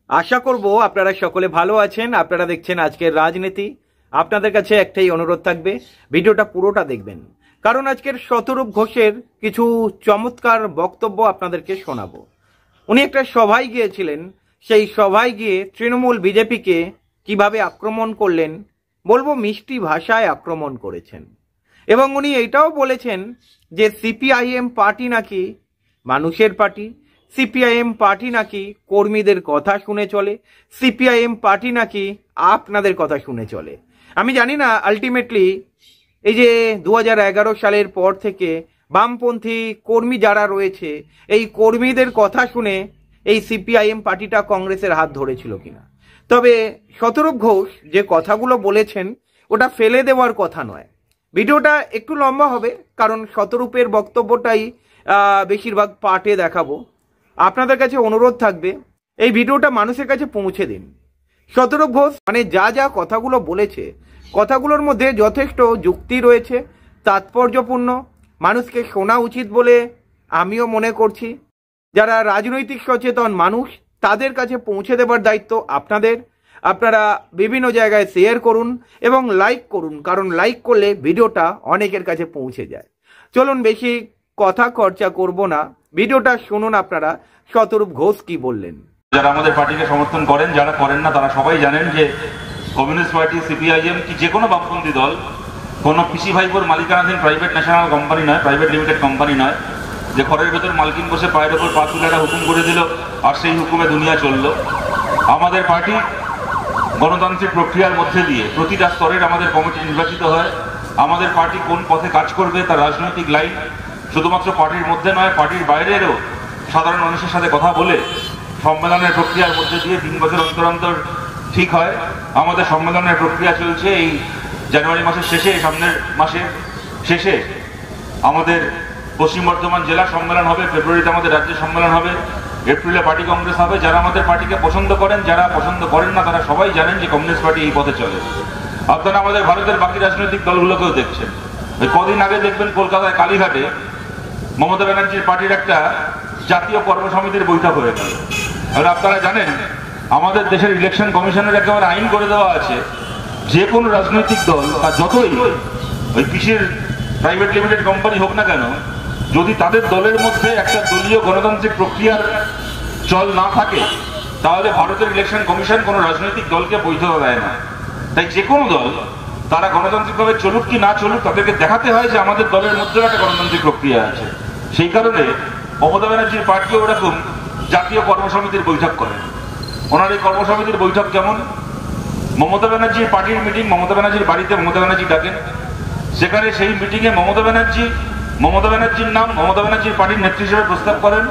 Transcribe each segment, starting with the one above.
আশা করব আপনারা সকলে ভালো আছেন। আপনারা দেখছেন আজকের রাজনীতি। আপনাদের কাছে একটাই অনুরোধ থাকবে, ভিডিওটা পুরোটা দেখবেন, কারণ আজকের শতরূপ ঘোষের কিছু চমৎকার বক্তব্য আপনাদেরকে শোনাবো। উনি একটা সভায় গিয়েছিলেন, সেই সভায় গিয়ে তৃণমূল বিজেপিকে কিভাবে আক্রমণ করলেন, বলবো মিষ্টি ভাষায় আক্রমণ করেছেন। এবং উনি এইটাও বলেছেন যে সিপিআইএম পার্টি নাকি মানুষের পার্টি, সিপিআইএম পার্টি নাকি কর্মীদের কথা শুনে চলে, সিপিআইএম পার্টি নাকি আপনাদের কথা শুনে চলে। আমি জানি না আলটিমেটলি এই যে 2011 সালের পর থেকে বামপন্থী কর্মী যারা রয়েছে, এই কর্মীদের কথা শুনে এই সিপিআইএম পার্টিটা কংগ্রেসের হাত ধরেছিল কিনা। তবে শতরূপ ঘোষ যে কথাগুলো বলেছেন ওটা ফেলে দেওয়ার কথা নয়। ভিডিওটা একটু লম্বা হবে, কারণ শতরূপের বক্তব্যটাই বেশিরভাগ পার্টে দেখাবো। আপনাদের কাছে অনুরোধ থাকবে এই ভিডিওটা মানুষের কাছে পৌঁছে দিন। শতরূপ ঘোষ মানে যা যা কথাগুলো বলেছে, কথাগুলোর মধ্যে যথেষ্ট যুক্তি রয়েছে, তাৎপর্যপূর্ণ, মানুষকে শোনা উচিত বলে আমিও মনে করছি। যারা রাজনৈতিক সচেতন মানুষ তাদের কাছে পৌঁছে দেবার দায়িত্ব আপনাদের। আপনারা বিভিন্ন জায়গায় শেয়ার করুন এবং লাইক করুন, কারণ লাইক করলে ভিডিওটা অনেকের কাছে পৌঁছে যায়। চলুন বেশি কথা খরচা করব না, ভিডিওটা শুনুন আপনারা শতরূপ ঘোষ কি বললেন। যারা আমাদের পার্টিকে সমর্থন করেন, যারা করেন না, তারা সবাই জানেন যে কমিউনিস্ট পার্টি, সিপিআইএম কি যে কোনো বামপন্থী দল কোনো পিসি ভাইপোর মালিকানাধীন প্রাইভেট ন্যাশনাল কোম্পানি নয়, প্রাইভেট লিমিটেড কোম্পানি নয়, যে ঘরের ভেতর মালকিন বসে পায়ের ওপর পা তুলে একটা হুকুম করে দিল আর সেই হুকুমে দুনিয়া চলল। আমাদের পার্টি গণতান্ত্রিক প্রক্রিয়ার মধ্যে দিয়ে প্রতিটা স্তরের আমাদের কমিটি নির্বাচিত হয়। আমাদের পার্টি কোন পথে কাজ করবে তার রাজনৈতিক লাইন শুধুমাত্র পার্টির মধ্যে নয়, পার্টির বাইরেরও সাধারণ মানুষের সাথে কথা বলে সম্মেলনের প্রক্রিয়ার মধ্যে দিয়ে 3 বছর অন্তর অন্তর ঠিক হয়। আমাদের সম্মেলনের প্রক্রিয়া চলছে। এই জানুয়ারি মাসের শেষে, সামনের মাসের শেষে আমাদের পশ্চিম বর্ধমান জেলা সম্মেলন হবে, ফেব্রুয়ারিতে আমাদের রাজ্য সম্মেলন হবে, এপ্রিলে পার্টি কংগ্রেস হবে। যারা আমাদের পার্টিকে পছন্দ করেন, যারা পছন্দ করেন না, তারা সবাই জানেন যে কমিউনিস্ট পার্টি এই পথে চলে। আপনারা আমাদের ভারতের বাকি রাজনৈতিক দলগুলোকেও দেখছেন। ওই কদিন আগে দেখবেন কলকাতায় কালীঘাটে মমতা ব্যানার্জির পার্টির একটা জাতীয় কর্মসমিতির বৈঠক হয়ে গেল। এবার আপনারা জানেন আমাদের দেশের ইলেকশন কমিশনের একেবারে আইন করে দেওয়া আছে, যে কোনো রাজনৈতিক দল আর যতই ওই পিসির প্রাইভেট লিমিটেড কোম্পানি হোক না কেন, যদি তাদের দলের মধ্যে একটা দলীয় গণতান্ত্রিক প্রক্রিয়ার চল না থাকে, তাহলে ভারতের ইলেকশন কমিশন কোনো রাজনৈতিক দলকে বৈধতা দেয় না। তাই যে কোনো দল তারা গণতান্ত্রিকভাবে চলুক কি না চলুক, তাদেরকে দেখাতে হয় যে আমাদের দলের মধ্যে একটা গণতান্ত্রিক প্রক্রিয়া আছে। সেই কারণে মমতা ব্যানার্জির পার্টিও ওরকম জাতীয় কর্মসমিতির বৈঠক করেন। ওনার এই কর্মসমিতির বৈঠক যেমন মমতা ব্যানার্জির পার্টির মিটিং, মমতা ব্যানার্জির বাড়িতে মমতা ব্যানার্জি ডাকেন, সেখানে সেই মিটিংয়ে মমতা ব্যানার্জির নাম মমতা ব্যানার্জির পার্টির নেত্রী হিসেবে প্রস্তাব করেন।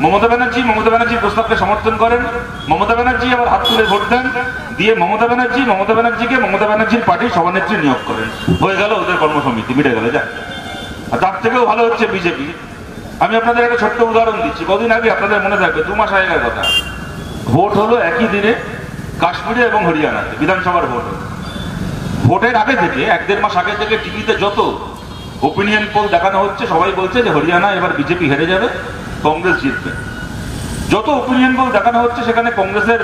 মমতা ব্যানার্জির প্রস্তাবকে সমর্থন করেন। মমতা ব্যানার্জি আবার হাত তুলে ভোট দেন, দিয়ে মমতা ব্যানার্জিকে মমতা ব্যানার্জির পার্টির সভানেত্রী নিয়োগ করেন। হয়ে গেল ওদের কর্মসমিতি, মিটে গেল। যা, আর তার থেকেও ভালো হচ্ছে বিজেপি। আমি আপনাদের একটা ছোট্ট উদাহরণ দিচ্ছি। কদিন আগে আপনাদের মনে থাকবে, 2 মাস আগের কথা, ভোট হলো একই দিনে কাশ্মীরে এবং হরিয়ানাতে বিধানসভার ভোট। ভোটের আগে থেকে 1-1.5 মাস আগে থেকে টিভিতে যত ওপিনিয়ন পোল দেখানো হচ্ছে, সবাই বলছে যে হরিয়ানা এবার বিজেপি হেরে যাবে, কংগ্রেস জিতবে। যত ওপিনিয়ন পোল দেখানো হচ্ছে সেখানে কংগ্রেসের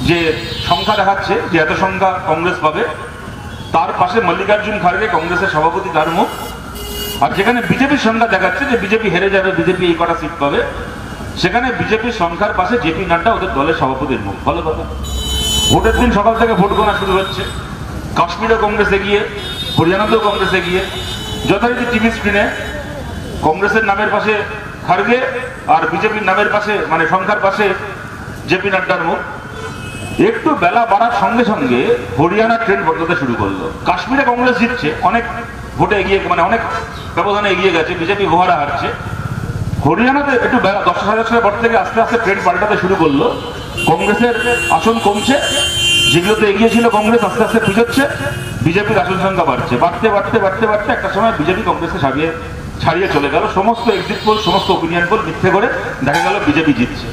যে সংখ্যা দেখাচ্ছে, যে এত সংখ্যা কংগ্রেস পাবে, তার পাশে মল্লিকার্জুন খাড়গে কংগ্রেসের সভাপতি, তার মুখ। আর যেখানে বিজেপির সংখ্যা দেখাচ্ছে যে বিজেপি হেরে যাবে, বিজেপি এই কটা সিট পাবে, সেখানে বিজেপির সংখ্যার পাশে জেপি নাড্ডা ওদের দলের সভাপতির মুখ। ভালো কথা। ভোটের দিন সকাল থেকে ভোট গোনা শুরু হচ্ছে। কাশ্মীরেও কংগ্রেস এগিয়ে, হরিয়ানাতেও কংগ্রেস এগিয়ে। যথারীতি টিভি স্ক্রিনে কংগ্রেসের নামের পাশে খাড়গে আর বিজেপির নামের পাশে, মানে সংখ্যার পাশে, জেপি নাড্ডার মুখ। একটু বেলা বাড়ার সঙ্গে সঙ্গে হরিয়ানা ট্রেন্ড বদলাতে শুরু করলো। কাশ্মীরে কংগ্রেস জিতছে, অনেক ভোটে এগিয়ে, মানে অনেক ব্যবধানে এগিয়ে গেছে, বিজেপি গোহারা হারছে। হরিয়ানাতে একটু বেলা 10-10:30 পর থেকে আস্তে আস্তে ট্রেন্ড পাল্টাতে শুরু করলো। কংগ্রেসের আসন কমছে, যেগুলোতে এগিয়ে ছিল কংগ্রেস আস্তে আস্তে পিছোচ্ছে, বিজেপির আসন সংখ্যা বাড়ছে। বাড়তে একটা সময় বিজেপি কংগ্রেসকে ছাড়িয়ে চলে গেল। সমস্ত এক্সিট পোল, সমস্ত ওপিনিয়ন পোল মিথ্যে করে দেখা গেল বিজেপি জিতছে।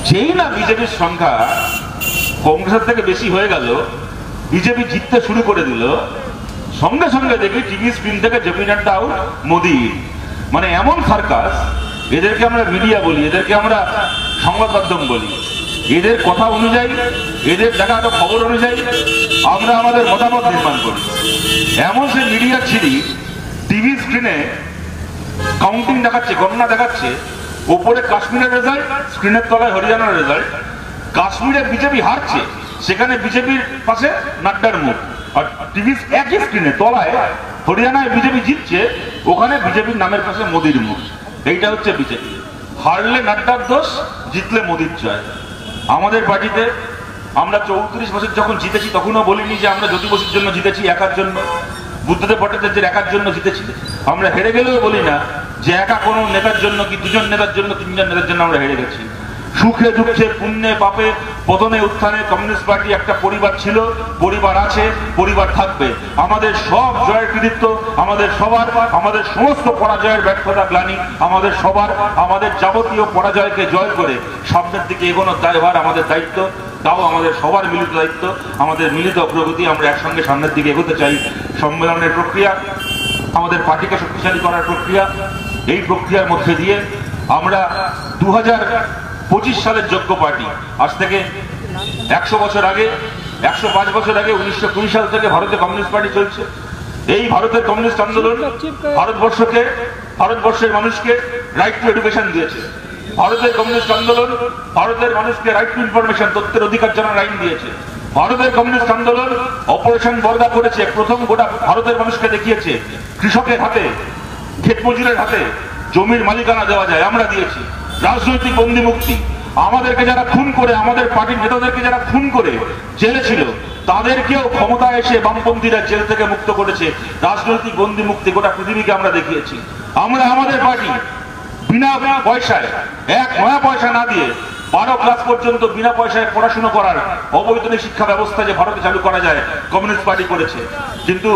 যেই না বিজেপির সংখ্যা কংগ্রেসের থেকে বেশি হয়ে গেল, বিজেপি জিততে শুরু করে দিল, সঙ্গে সঙ্গে দেখি টিভি স্ক্রিন থেকে জেপি নাড্ডা আউট, মোদি। মানে এমন সার্কাস, এদেরকে আমরা মিডিয়া বলি, এদেরকে আমরা সংবাদ মাধ্যম বলি, এদের কথা অনুযায়ী, এদের দেখানো খবর অনুযায়ী আমরা আমাদের মতামত নির্মাণ করি। এমন সে মিডিয়া ছিলি টিভি স্ক্রিনে কাউন্টিং দেখাচ্ছে, গণনা দেখাচ্ছে, ওপরে কাশ্মীরের রেজাল্ট, স্ক্রিনের তলায় হরিয়ানার রেজাল্ট। কাশ্মীরে বিজেপি হারছে, সেখানে বিজেপির পাশে নাড্ডার মুখ। আর টিভি একই স্ক্রিনে তলায় হরিয়ানায় বিজেপি জিতছে, ওখানে বিজেপির নামের পাশে মোদির মুখ। এইটা হচ্ছে বিজেপি। হারলে নাড্ডার দোষ, জিতলে মোদির জয়। আমাদের পার্টিতে আমরা 34 বছর যখন জিতেছি তখনও বলিনি যে আমরা জ্যোতি বসুর জন্য জিতেছি, একার জন্য, বুদ্ধদেব ভট্টাচার্যের একার জন্য জিতেছি। আমরা হেরে গেলেও বলি না যে একা কোনো নেতার জন্য কি দুজন নেতার জন্য, তিনজন নেতার জন্য আমরা হেরে গেছি। সুখে দুঃখে, পুণ্যে পাপে, পতনে উত্থানে কমিউনিস্ট পার্টি একটা পরিবার ছিল, পরিবার আছে, পরিবার থাকবে। আমাদের সব জয়ের কৃতিত্ব আমাদের সবার, আমাদের সমস্ত পরাজয়ের ব্যর্থতা গ্লানি আমাদের সবার। আমাদের যাবতীয় পরাজয়কে জয় করে সামনের দিকে এগোনোর দায়ভার আমাদের দায়িত্ব, তাও আমাদের সবার মিলিত দায়িত্ব, আমাদের মিলিত অগ্রগতি। আমরা একসঙ্গে সামনের দিকে এগোতে চাই। সম্মেলনের প্রক্রিয়া, আমাদের পার্টিকে শক্তিশালী করার প্রক্রিয়া, এই প্রক্রিয়ার মধ্যে দিয়ে আমরা 2025 সালের যোগ্য পার্টি। আজ থেকে 100 বছর আগে, 105 বছর আগে 1920 সাল থেকে ভারতে কমিউনিস্ট পার্টি চলছে। এই ভারতের কমিউনিস্ট আন্দোলন ভারতবর্ষকে, ভারতবর্ষের মানুষকে রাইট টু এডুকেশন দিয়েছে। ভারতের কমিউনিস্ট আন্দোলন ভারতের মানুষকে রাইট টু ইনফরমেশন, তথ্যের অধিকার জানার আইন দিয়েছে। ভারতের কমিউনিস্ট আন্দোলন অপারেশন বরদা করেছে, প্রথম গোটা ভারতের মানুষকে দেখিয়েছে কৃষকের হাতে, ক্ষেত মজুরের হাতে জমির মালিকানা দেওয়া যায়, আমরা দিয়েছি। রাজনৈতিক বন্দি মুক্তি, আমাদেরকে যারা খুন করে, আমাদের পার্টির নেতাদেরকে যারা খুন করে জেলে ছিল, তাদেরকেও ক্ষমতায় এসে বামপন্থীরা জেল থেকে মুক্ত করেছে। রাজনৈতিক বন্দি মুক্তি গোটা পৃথিবীকে আমরা দেখিয়েছি। আমরা আমাদের পার্টি বিনা পয়সায়, এক নয়া পয়সা না দিয়ে 12 ক্লাস পর্যন্ত বিনা পয়সায় পড়াশোনা করার অবৈতনিক শিক্ষা ব্যবস্থা যে ভারতে চালু করা যায়, কমিউনিস্ট পার্টি করেছে। কিন্তু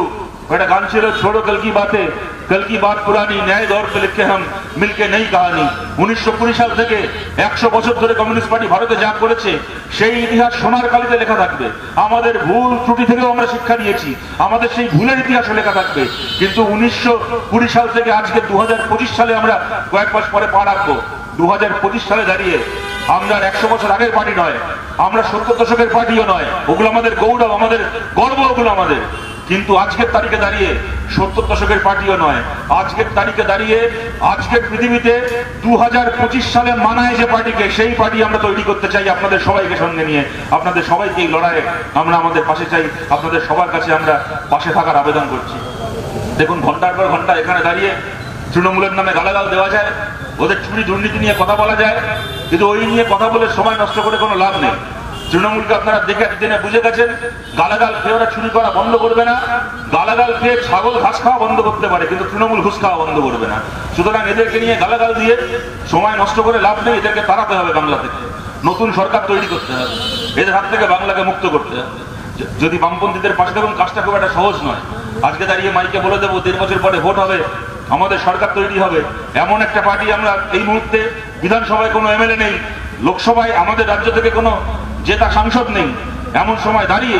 একটা গান ছিল, ছোড়ো কল কি বাতে, কল কি বাত পুরানি, ন্যায় দর পে লিখে হাম মিলকে নেই কাহানি। 1920 সাল থেকে 100 বছর ধরে কমিউনিস্ট পার্টি ভারতে যা করেছে, সেই ইতিহাস সোনার কালিতে লেখা থাকবে। আমাদের ভুল ত্রুটি থেকেও আমরা শিক্ষা নিয়েছি, আমাদের সেই ভুলের ইতিহাসও লেখা থাকবে। কিন্তু 1920 সাল থেকে আজকে 2025 সালে আমরা কয়েক মাস পরে পা রাখবো। 2025 সালে দাঁড়িয়ে আমরা 100 বছর আগের পার্টি নয়, আমরা 70 দশকের পার্টিও নয়। ওগুলো আমাদের গৌরব, আমাদের গর্ব, ওগুলো আমাদের। কিন্তু আজকের তারিখে দাঁড়িয়ে 70 দশকের পার্টিও নয়। আজকের তারিখে দাঁড়িয়ে আজকের পৃথিবীতে 2025 সালে মানায় যে পার্টিকে, সেই পার্টি আমরা তৈরি করতে চাই আপনাদের সবাইকে সঙ্গে নিয়ে। আপনাদের সবাইকে এই লড়াইয়ে আমরা আমাদের পাশে চাই, আপনাদের সবার কাছে আমরা পাশে থাকার আবেদন করছি। দেখুন, ঘন্টার পর ঘন্টা এখানে দাঁড়িয়ে তৃণমূলের নামে গালাগাল দেওয়া যায়, ওদের চুরি দুর্নীতি নিয়ে কথা বলা যায়, কিন্তু ওই নিয়ে কথা বলে সময় নষ্ট করে কোনো লাভ নেই। তৃণমূলকে আপনারা দেখে দিনে বুঝে গেছেন, গালাগাল খেয়ে ওরা চুরি করা বন্ধ করবে না। গালাগাল খেয়ে ছাগল ঘাস খাওয়া বন্ধ করতে পারে, কিন্তু তৃণমূল ঘুষ খাওয়া বন্ধ করবে না। সুতরাং এদেরকে নিয়ে গালাগাল দিয়ে সময় নষ্ট করে লাভ নেই। এদেরকে তাড়াতে হবে বাংলা থেকে, নতুন সরকার তৈরি করতে হবে, এদের হাত থেকে বাংলাকে মুক্ত করতে হবে। যদি বামপন্থীদের পাশে থাকুন, কাজটা খুব একটা সহজ নয়। আজকে দাঁড়িয়ে মাইকে বলে দেবো 1.5 বছর পরে ভোট হবে, আমাদের সরকার তৈরি হবে, এমন একটা পার্টি আমরা এই মুহূর্তে, বিধানসভায় কোনো এমএলএ নেই, লোকসভায় আমাদের রাজ্য থেকে কোনো জেতা সাংসদ নেই, এমন সময় দাঁড়িয়ে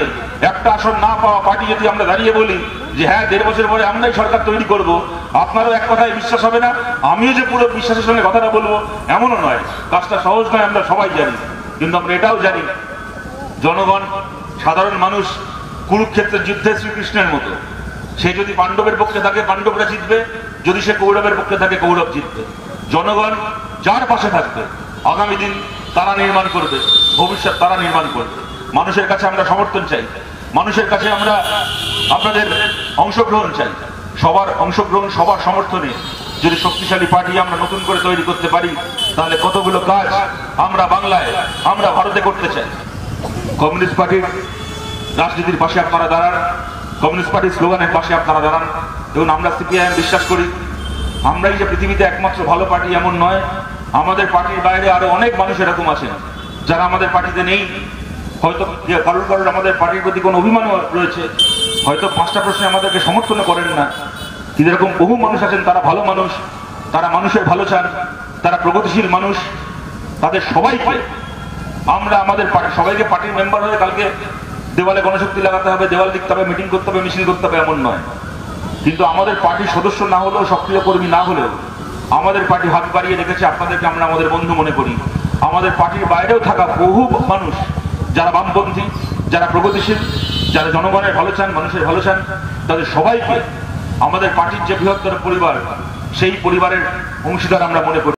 একটা আসন না পাওয়া পার্টি যদি আমরা দাঁড়িয়ে বলি যে হ্যাঁ 1.5 বছর পরে আমরাই সরকার তৈরি করব, আপনারও এক কথায় বিশ্বাস হবে না, আমিও যে পুরো বিশ্বাসের সঙ্গে কথাটা বলবো এমনও নয়। কাজটা সহজ নয়, আমরা সবাই জানি। কিন্তু আমরা এটাও জানি, জনগণ, সাধারণ মানুষ কুরুক্ষেত্রের যুদ্ধে শ্রীকৃষ্ণের মতো। সে যদি পাণ্ডবের পক্ষে থাকে পাণ্ডবরা জিতবে, যদি সে কৌরবের পক্ষে থাকে কৌরব জিতবে। জনগণ যার পাশে থাকবে, আগামী দিন তারা নির্মাণ করবে, ভবিষ্যৎ তারা নির্মাণ করবে। মানুষের কাছে আমরা সমর্থন চাই, মানুষের কাছে আমরা আপনাদের অংশগ্রহণ চাই। সবার অংশগ্রহণ, সবার সমর্থনে যদি শক্তিশালী পার্টি আমরা নতুন করে তৈরি করতে পারি, তাহলে কতগুলো কাজ আমরা বাংলায়, আমরা ভারতে করতে চাই। কমিউনিস্ট পার্টির রাজনীতির পাশে আপনারা দাঁড়ান, কমিউনিস্ট পার্টির স্লোগানের পাশে আপনারা দাঁড়ান। এবং আমরা সিপিআইএম বিশ্বাস করি, আমরাই যে পৃথিবীতে একমাত্র ভালো পার্টি এমন নয়। আমাদের পার্টির বাইরে আরো অনেক মানুষ এরকম আছেন যারা আমাদের পার্টিতে নেই। হয়তো কারোর কারোর আমাদের পার্টির প্রতি কোনো অভিমানও রয়েছে, হয়তো 5টা প্রশ্নে আমাদেরকে সমর্থন করেন না, কিন্তু এরকম বহু মানুষ আছেন, তারা ভালো মানুষ, তারা মানুষের ভালো চান, তারা প্রগতিশীল মানুষ। তাদের সবাইকে আমরা আমাদের সবাইকে পার্টির মেম্বার হয়ে কালকে দেওয়ালে গণশক্তি লাগাতে হবে, দেওয়াল লিখতে হবে, মিটিং করতে হবে, মিছিল করতে হবে, এমন নয়। কিন্তু আমাদের পার্টির সদস্য না হলেও, সক্রিয় কর্মী না হলেও, আমাদের পার্টি হাত বাড়িয়ে রেখেছে, আপনাদেরকে আমরা আমাদের বন্ধু মনে করি। আমাদের পার্টির বাইরেও থাকা বহু মানুষ যারা বামপন্থী, যারা প্রগতিশীল, যারা জনগণের ভালো চান, মানুষের ভালো চান, তাদের সবাইকে আমাদের পার্টির যে বৃহত্তর পরিবার, সেই পরিবারের অংশীদার আমরা মনে করি।